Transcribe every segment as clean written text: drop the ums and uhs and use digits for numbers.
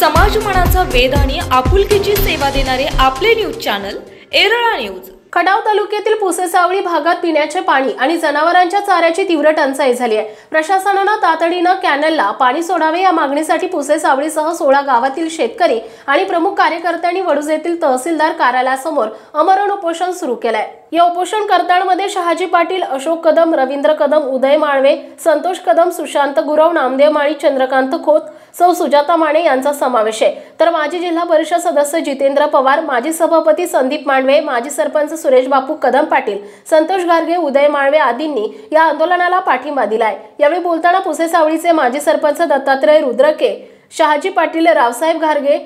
समाजमनाचा वेध आणि आपुलकीची सेवा देणारे आपले news channel Erala news. Khatav तालुक्यातील पुसेसावळी भागात पिण्याचे पाणी आणि जनावरांच्या चाऱ्याची तीव्र टंचाई झाली आहे। प्रशासनाने तातडीने कॅनलला पाणी सोडावे या मागणीसाठी पुसेसावळीसह 16 गावातील शेतकरी आणि प्रमुख कार्यकर्त्यांनी वडूज येथील तहसीलदार कार्यालयासमोर आमरण उपोषण सुरू केले आहे। या उपोषणकर्त्यांमध्ये शहाजी पाटील, अशोक कदम, रवींद्र कदम, उदय माळवे, संतोष कदम, सुशांत गुरव, नामदेव माळी, चंद्रकांत खोत, सौ सुजाता माने यांचा समावेश आहे। तर माजी जिल्हा परिषद सदस्य जितेंद्र पवार, माजी सभापती संदीप मांडवे, माजी सरपंच सुरेश बापू कदम पाटील, संतोष गारगे, उदय माळवे आदींनी या आंदोलनाला पाठिंबा दिलाय। यावेळी बोलताना पुसेसावळीचे माजी सरपंच दत्तात्रय रुद्रके, शहाजी पाटील, रावसाहेब गारगे,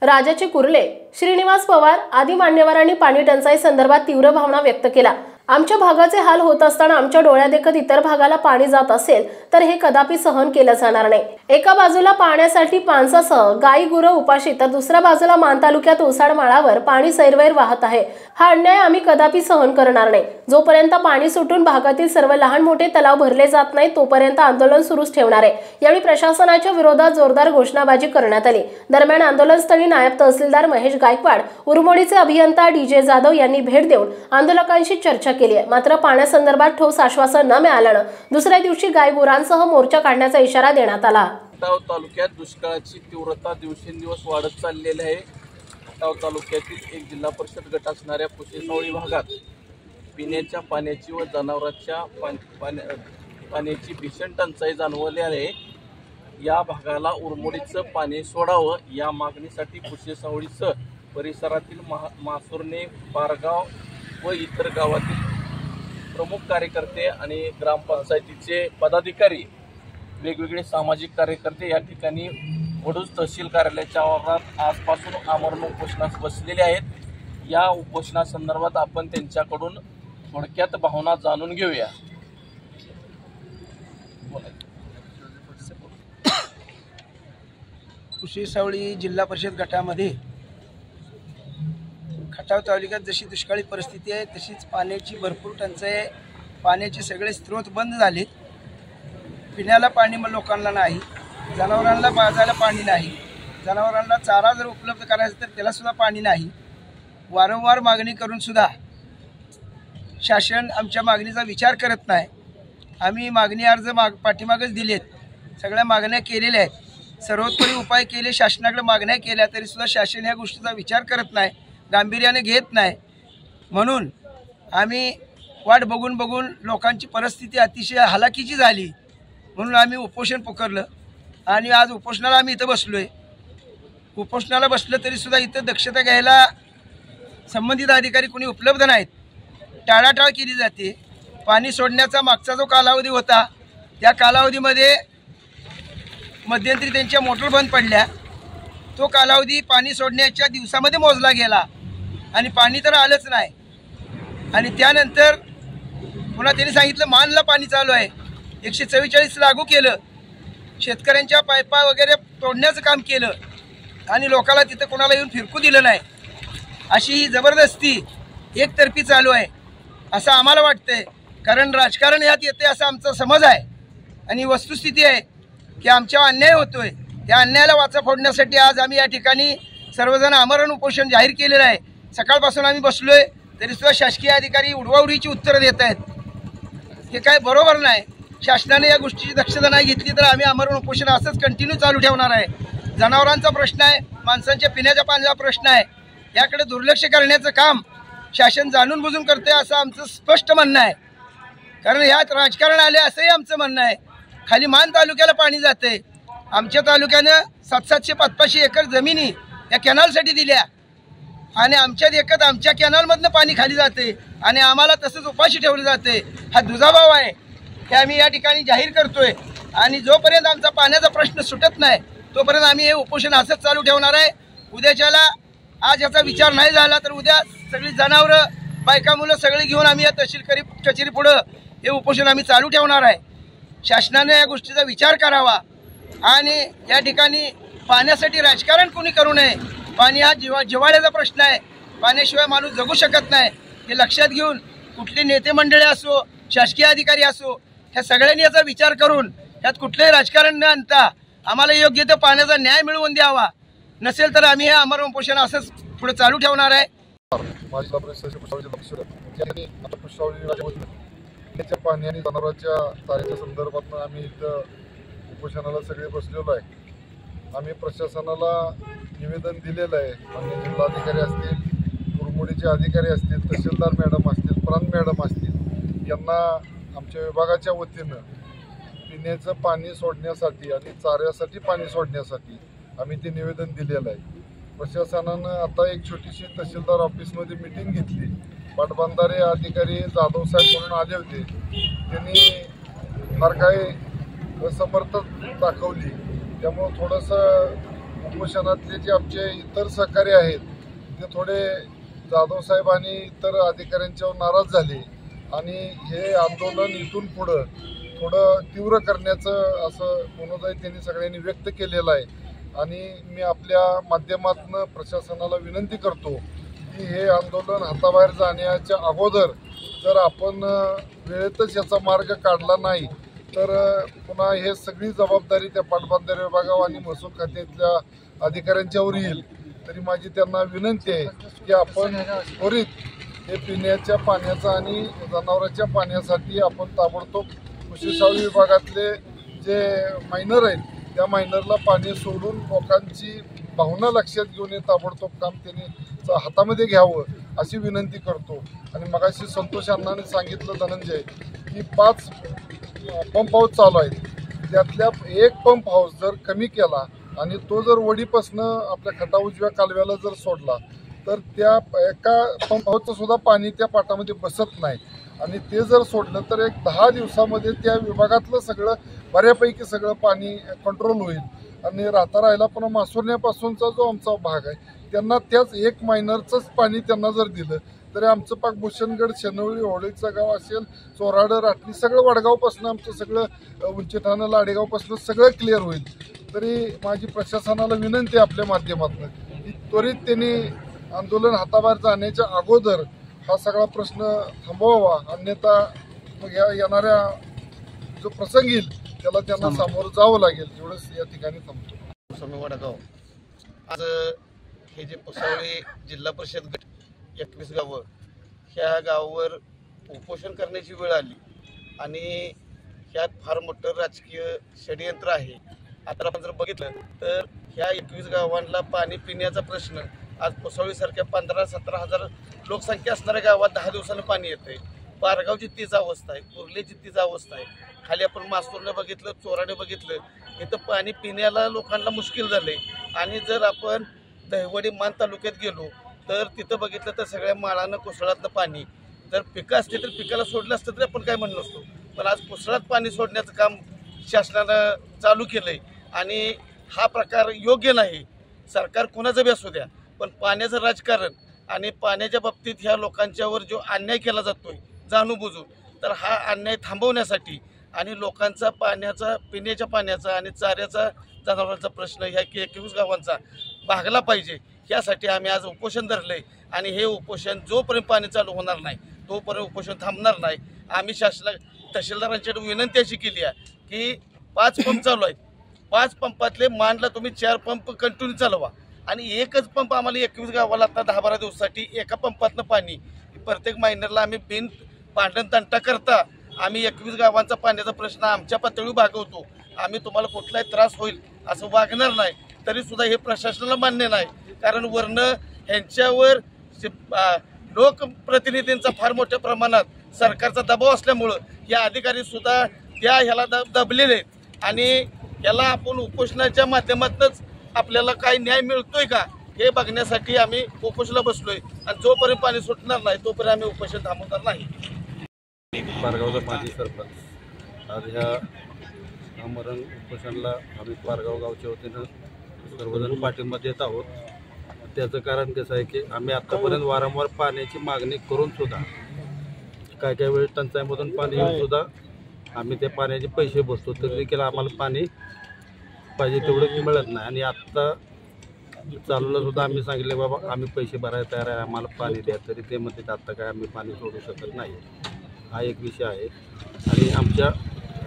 राजाचे कुर्ले, श्रीनिवास पवार आदी मान्यवरांनी पाणी टंचाई संदर्भात तीव्र भावना व्यक्त केला। आमच्या भागाचे हाल होत असताना आमच्या डोळ्यादेखत इतर भागाला पाणी जात असेल तर हे कदापि सहन केलं जाणार नाही। एका बाजूला पाण्यासाठी माणसासह गाई गुरं उपाशी तर दुसऱ्या बाजूला मान तालुक्यात ओसाड माळावर पाणी सैरवैर वाहत आहे। हा अन्याय आम्ही कदापि सहन करणार नाही। जोपर्यंत पाणी सुटून भागातील सर्व लहान मोठे तलाव भरले जात नाही तोपर्यंत आंदोलन सुरूच ठेवणार आहे। यावेळी प्रशासनाच्या विरोधात जोरदार घोषणाबाजी करण्यात आली। दरम्यान आंदोलनस्थळी नायब तहसीलदार महेश गायकवाड, उरमोडीचे अभियंता डीजे जाधव यांनी भेट देऊन आंदोलकांशी चर्चा केली आहे। मात्र पाण्यासंदर्भात ठोस आश्वासन न मिळाल्याने दुसऱ्या दिवशी गायगुरांसह मोर्चा काढण्याचा इशारा देण्यात आला। खटाव तालुक्यात दुष्काळाची तीव्रता दिवसेंदिवस वाढत चाललेली आहे। खटाव तालुक्यातील एक जिल्हा परिषद गट असणाऱ्या पुसेसावळी भागात पिण्याच्या पाण्याची व जनावरांच्या पाण्याची भीषण टंचाई जाणवली आहे। या भागाला उरमोडीचं पाणी सोडावं या मागणीसाठी पुसेसावळीसह परिसरातील मासुर्णे, पारगाव व इतर गावातील प्रमुख कार्यकर्ते आणि ग्रामपंचायतीचे पदाधिकारी, वेगवेगळे सामाजिक कार्यकर्ते या ठिकाणी वडूज तहसील कार्यालयाच्या आवारात आजपासून आमरण उपोषणास बसलेले आहेत। या उपोषणासंदर्भात आपण त्यांच्याकडून थोडक्यात भावना जाणून घेऊया। पुसेसावळी जिल्हा परिषद गटामध्ये खटाव तालुक्यात जशी दुष्काळी परिस्थिती आहे तशीच पाण्याची भरपूर टंचाई आहे। पाण्याचे सगळे स्रोत बंद झालेत। पिण्याला पाणी मग लोकांना नाही, जनावरांना पाजायला पाणी नाही, जनावरांना चारा जर उपलब्ध करायचा तर त्यालासुद्धा पाणी नाही। वारंवार मागणी करून सुद्धा शासन आमच्या मागणीचा विचार करत नाही। आम्ही मागणी अर्ज पाठीमागच दिलेत, सगळ्या मागण्या केलेल्या आहेत, सर्वोत्तरी उपाय केले, शासनाकडे मागण्या केल्या तरीसुद्धा शासन ह्या गोष्टीचा विचार करत नाही, गांभीर्याने घेत नाही। म्हणून आम्ही वाट बघून बघून लोकांची परिस्थिती अतिशय हालाकीची झाली म्हणून आम्ही उपोषण पुकारलं आणि आज उपोषणाला आम्ही इथं बसलोय। उपोषणाला बसलं तरीसुद्धा इथं दक्षता घ्यायला संबंधित अधिकारी कोणी उपलब्ध नाहीत, टाळाटाळ केली जाते। पाणी सोडण्याचा मागचा जो कालावधी होता त्या कालावधीमध्ये मध्यंतरी त्यांच्या मोटर बंद पडल्या, तो कालावधी पाणी सोडण्याच्या दिवसामध्ये मोजला गेला आणि पाणी तर आलंच नाही। आणि त्यानंतर पुन्हा त्यांनी सांगितलं मानला पाणी चालू आहे, 144 लागू केलं, शेतकऱ्यांच्या पाईपा वगैरे तोडण्याचं काम केलं आणि लोकांना तिथं कोणाला येऊन फिरकू दिलं नाही। अशी ही जबरदस्ती एकतर्फी चालू आहे असं आम्हाला वाटतंय। कारण राजकारण यात येते असा आमचा समज आहे आणि वस्तुस्थिती आहे की आमच्यावर अन्याय होतोय। त्या अन्यायाला वाचा फोडण्यासाठी आज आम्ही या ठिकाणी सर्वजण आमरण उपोषण जाहीर केलेलं आहे। सकाळपासून आम्ही बसलोय तरीसुद्धा शासकीय अधिकारी उडवाउडीची उत्तरं देत आहेत। हे काय बरोबर नाही। शासनाने या गोष्टीची दक्षता नाही घेतली तर आम्ही आमरण उपोषण असंच कंटिन्यू चालू ठेवणार आहे। जनावरांचा प्रश्न आहे, माणसांच्या पिण्याच्या पाण्याचा प्रश्न आहे, याकडे दुर्लक्ष करण्याचं काम शासन जाणून बुजून करते असं आमचं स्पष्ट म्हणणं आहे। कारण ह्यात राजकारण आले असंही आमचं म्हणणं आहे। खाली मान तालुक्याला पाणी जाते, आमच्या तालुक्यानं 700-500 एकर जमिनी या कॅनलसाठी दिल्या आणि आमच्या देखत आमच्या कॅनलमधनं पाणी खाली जाते आणि आम्हाला तसंच उपाशी ठेवलं जाते। हा दुजाभाव आहे हे आम्ही या ठिकाणी जाहीर करतोय आणि जोपर्यंत आमचा पाण्याचा प्रश्न सुटत नाही तोपर्यंत आम्ही हे उपोषण असंच चालू ठेवणार आहे। उद्याच्याला आज याचा विचार नाही झाला तर उद्या सगळी जनावरं, बायका, मुलं सगळी घेऊन आम्ही या तहसील कचेरी पुढं हे उपोषण आम्ही चालू ठेवणार आहे। शासनाने या गोष्टीचा विचार करावा आणि या ठिकाणी पाण्यासाठी राजकारण कोणी करू नये। पाणी हा जिव्हाळ्याचा प्रश्न आहे, पाण्याशिवाय माणूस जगू शकत नाही। हे लक्षात घेऊन कुठले नेते मंडळी असो, शासकीय अधिकारी असो, ह्या सगळ्यांनी याचा विचार करून यात कुठलेही राजकारण न आणता आम्हाला योग्य ते पाण्याचा न्याय मिळवून द्यावा नसेल तर आम्ही हे आमरण उपोषण असंच पुढे चालू ठेवणार आहे. माझी पिण्याच्या पाणी आणि जनावरांच्या चाऱ्याच्या संदर्भात आम्ही इथं उपोषणाला सगळे बसलेलो आहे. आम्ही प्रशासनाला निवेदन दिलेलं आहे. माननीय जिल्हाधिकारी असतील, कुरमुडीचे अधिकारी असतील, तहसीलदार मॅडम असतील, प्रांत मॅडम असतील, यांना आमच्या विभागाच्या वतीनं पिण्याचं पाणी सोडण्यासाठी आणि चाऱ्यासाठी पाणी सोडण्यासाठी आम्ही ते निवेदन दिलेलं आहे. प्रशासनानं आता एक छोटीशी तहसीलदार ऑफिसमध्ये मीटिंग घेतली. पाटबंधारे अधिकारी जाधव साहेब म्हणून आले होते. त्यांनी फार काही असमर्थता दाखवली. त्यामुळं थोडंसं उपोषणातले जे आमचे इतर सहकारी आहेत ते थोडे जाधव साहेब आणि इतर अधिकाऱ्यांच्यावर नाराज झाले आणि हे आंदोलन इथून पुढं थोडं तीव्र करण्याचं असं मनोदय त्यांनी सगळ्यांनी व्यक्त केलेलं आहे. आणि मी आपल्या माध्यमातून प्रशासनाला विनंती करतो की हे आंदोलन हाताबाहेर जाण्याच्या अगोदर जर आपण वेळेतच याचा मार्ग काढला नाही तर पुन्हा हे सगळी जबाबदारी त्या पाटबंधारे विभागावर आणि महसूल खात्यातल्या अधिकाऱ्यांच्यावर येईल. तरी माझी त्यांना विनंती आहे की आपण त्वरित हे पिण्याच्या पाण्याचं आणि जनावरांच्या पाण्यासाठी आपण ताबडतोब पशुसंवर्धन विभागातले जे मायनर आहेत त्या मायनरला पाणी सोडून लोकांची भावना लक्षात घेऊन हे ताबडतोब काम त्यांनी हातामध्ये घ्यावं अशी विनंती करतो. आणि मगाशी संतोष अण्णांनी सांगितलं धनंजय की 5 पंप हाऊस चालू आहेत. त्यातल्या एक पंप हाऊस जर कमी केला आणि तो जर वडीपासनं आपल्या खटा उजव्या कालव्याला जर सोडला तर त्या एका पंप हाऊसचं सुद्धा पाणी त्या पाटामध्ये बसत नाही. आणि ते जर सोडलं तर एक 10 दिवसामध्ये त्या विभागातलं सगळं बऱ्यापैकी सगळं पाणी कंट्रोल होईल. आणि राहिला पण मासुरण्यापासूनचा जो आमचा भाग आहे त्यांना त्याच एक मायनरचंच पाणी त्यांना जर दिलं तरी आमचं पाक भूषणगड, शेनवळी, होळीचं गाव असेल, चोराड, राटणी सगळं वडगावपासून आमचं सगळं उंचीठाणं, लाडेगावपासून सगळं क्लिअर होईल. तरी माझी प्रशासनाला विनंती आहे आपल्या माध्यमातून की त्वरित त्यांनी आंदोलन हाताबाहेर जाण्याच्या अगोदर हा सगळा प्रश्न थांबवावा. अन्यथा मग येणाऱ्या जो प्रसंग येईल त्याला त्यांना सामोरं जावं लागेल. एवढंच या ठिकाणी थांबतो. वडगाव आज हे जे पुसावळी जिल्हा परिषद गट 21 गावं ह्या गावावर उपोषण करण्याची वेळ आली आणि ह्यात फार मोठं राजकीय षडयंत्र आहे. आता आपण जर बघितलं तर ह्या 21 गावांना पाणी पिण्याचा प्रश्न आज पुसावळीसारख्या 15-17 हजार लोकसंख्या असणाऱ्या गावात 10 दिवसानं पाणी येतंय. पारगावची तीच अवस्था आहे, कुर्लेची तीच अवस्था आहे. खाली आपण मासूरने बघितलं, चोराडे बघितलं, इथं पाणी पिण्याला लोकांना मुश्किल झालंय. आणि जर आपण दहिवडी मान तालुक्यात गेलो तर तिथं बघितलं तर सगळ्या माळानं कोसळातलं पाणी जर पिकं असते तर पिकाला सोडलं असतं तरी आपण काय म्हणत नसतो. पण आज कोसळात पाणी सोडण्याचं काम शासनानं चालू केलंय आणि हा प्रकार योग्य नाही. सरकार कोणाचं बी असू द्या पण पाण्याचं राजकारण आणि पाण्याच्या बाबतीत ह्या लोकांच्यावर जो अन्याय केला जातोय जाणून बुजून तर हा अन्याय थांबवण्यासाठी आणि लोकांचा पाण्याचा, पिण्याच्या पाण्याचा आणि चाऱ्याचा, जनावरांचा प्रश्न ह्या 21 गावांचा भागला पाहिजे यासाठी आम्ही आज उपोषण धरले. आणि हे उपोषण जोपर्यंत पाणी चालू होणार नाही तोपर्यंत उपोषण थांबणार नाही. आम्ही तहसीलदारांच्याकडे विनंती अशी केली आहे की 5 पंप चालू आहेत, 5 पंपातले मांडला तुम्ही 4 पंप कंटिन्यू चालवा आणि एकच पंप आम्हाला 21 गावाला आता 10-12 दिवसासाठी एका पंपातनं पाणी प्रत्येक मायनरला आम्ही बिन भांडण तंटा करता आम्ही 21 गावांचा पाण्याचा प्रश्न आमच्या पातळीवर भागवतो. आम्ही तुम्हाला कुठलाही त्रास होईल असं वागणार नाही. तरीसुद्धा हे प्रशासनाला मान्य नाही. कारण वरनं ह्यांच्यावर लोकप्रतिनिधींचा फार मोठ्या प्रमाणात सरकारचा दबाव असल्यामुळं या अधिकारीसुद्धा त्या ह्याला दबलेले आहेत. आणि याला आपण उपोषणाच्या माध्यमातूनच आपल्याला काही न्याय मिळतोय का हे बघण्यासाठी आम्ही उपोषणाला बसलोय. आणि जोपर्यंत पाणी सुटणार नाही तोपर्यंत आम्ही उपोषण थांबवणार नाही. पारगावचा माजी सरपंच आज ह्या आमरण उपोषणाला आम्ही पारगाव गावच्या वतीनं सर्वजण पाठिंबा देत आहोत. त्याचं कारण कसं आहे की आम्ही आत्तापर्यंत वारंवार पाण्याची मागणी करून सुद्धा काय काय वेळेस टंचाईमधून पाणी येऊन सुद्धा आम्ही त्या पाण्याचे पैसे बसतो तरी देखील आम्हाला पाणी पाहिजे तेवढं मिळत नाही. आणि आत्ता चालूला सुद्धा आम्ही सांगितले बाबा आम्ही पैसे भरायला तयार आहे, आम्हाला पाणी द्या, तरी ते म्हणते आत्ता काय आम्ही पाणी सोडू शकत नाही. हा एक विषय आहे. आणि आमच्या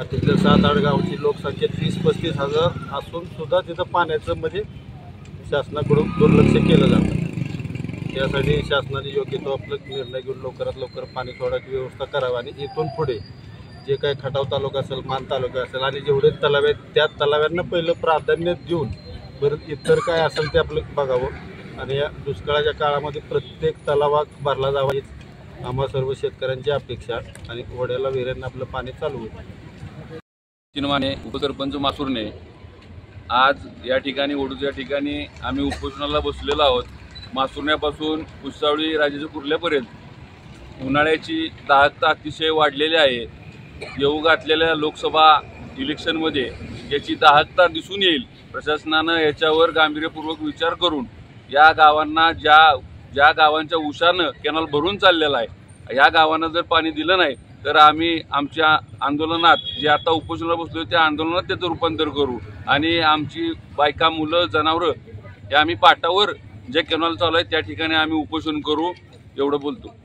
तिथल्या 7-8 गावची लोकसंख्या 30-35 हजार असून सुद्धा तिथं पाण्याचं म्हणजे शासनाकडून दुर्लक्ष केलं जातं. त्यासाठी शासनाने योग्य तो आपला निर्णय घेऊन लवकरात लवकर पाणी सोडायची व्यवस्था करावी आणि इथून पुढे जे काही खटाव तालुका असेल, मान तालुका असेल आणि जेवढे तलाव आहेत त्या तलाव्यांना पहिलं प्राधान्य देऊन परत इतर काय असेल ते आपलं बघावं आणि या दुष्काळाच्या काळामध्ये प्रत्येक तलावात भरला जावा हीच आम्हा सर्व शेतकऱ्यांची अपेक्षा आणि ओढ्याला विहिरांना आपलं पाणी चालू होईल. चिनमाने उपसरपंच मासुरने आज या ठिकाणी ओढूच्या ठिकाणी आम्ही उपोषणाला बसलेलो आहोत. मासुरण्यापासून कुसावळी राजाच्या कुर्ल्यापर्यंत उन्हाळ्याची दाहकता अतिशय वाढलेली आहे. येऊ घातलेल्या लोकसभा इलेक्शनमध्ये याची दाहकता दिसून येईल. प्रशासनानं याच्यावर गांभीर्यपूर्वक विचार करून या गावांना ज्या गावांच्या उशानं कॅनल भरून चाललेला आहे या गावांना जर पाणी दिलं नाही तर आम्ही आमच्या आंदोलनात जे आता उपोषणाला बसलो त्या आंदोलनात त्याचं रूपांतर करू आणि आमची बायका, मुलं, जनावरं हे आम्ही पाटावर जे कॅनल चालू आहे त्या ठिकाणी आम्ही उपोषण करू एवढं बोलतो.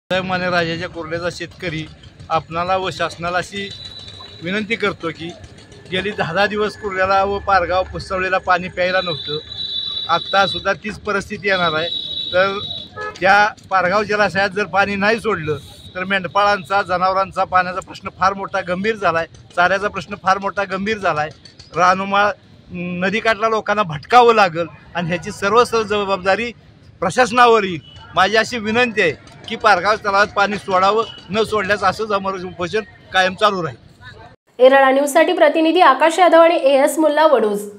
माने राजाच्या कुर्ल्याचा शेतकरी आपणाला व शासनाला अशी विनंती करतो की गेली 10 दिवस कुर्ल्याला व पारगाव पुसवलेला पाणी प्यायला नव्हतं. आत्तासुद्धा तीच परिस्थिती येणार आहे. तर त्या पारगाव जलाशयात जर पाणी नाही सोडलं तर मेंढपाळांचा, जनावरांचा पाण्याचा प्रश्न फार मोठा गंभीर झाला आहे. चाऱ्याचा प्रश्न फार मोठा गंभीर झाला आहे. रानोमाळ नदीकाठला लोकांना भटकावं लागेल आणि ह्याची सर्व जबाबदारी प्रशासनावर येईल. माझी अशी विनंती आहे की पारगाव तलावात पाणी सोडावं, न सोडल्यास असंच आमचं उपोषण कायम चालू राहील. एरळा न्यूजसाठी प्रतिनिधी आकाश यादव आणि AS मुल्ला वडूज.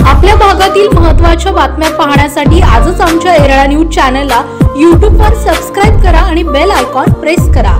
आपल्या भागातील महत्त्वाच्या बातम्या पाहण्यासाठी आजच आमच्या एरळा न्यूज चॅनलला YouTube वर सबस्क्राईब करा आणि बेल आयकॉन प्रेस करा.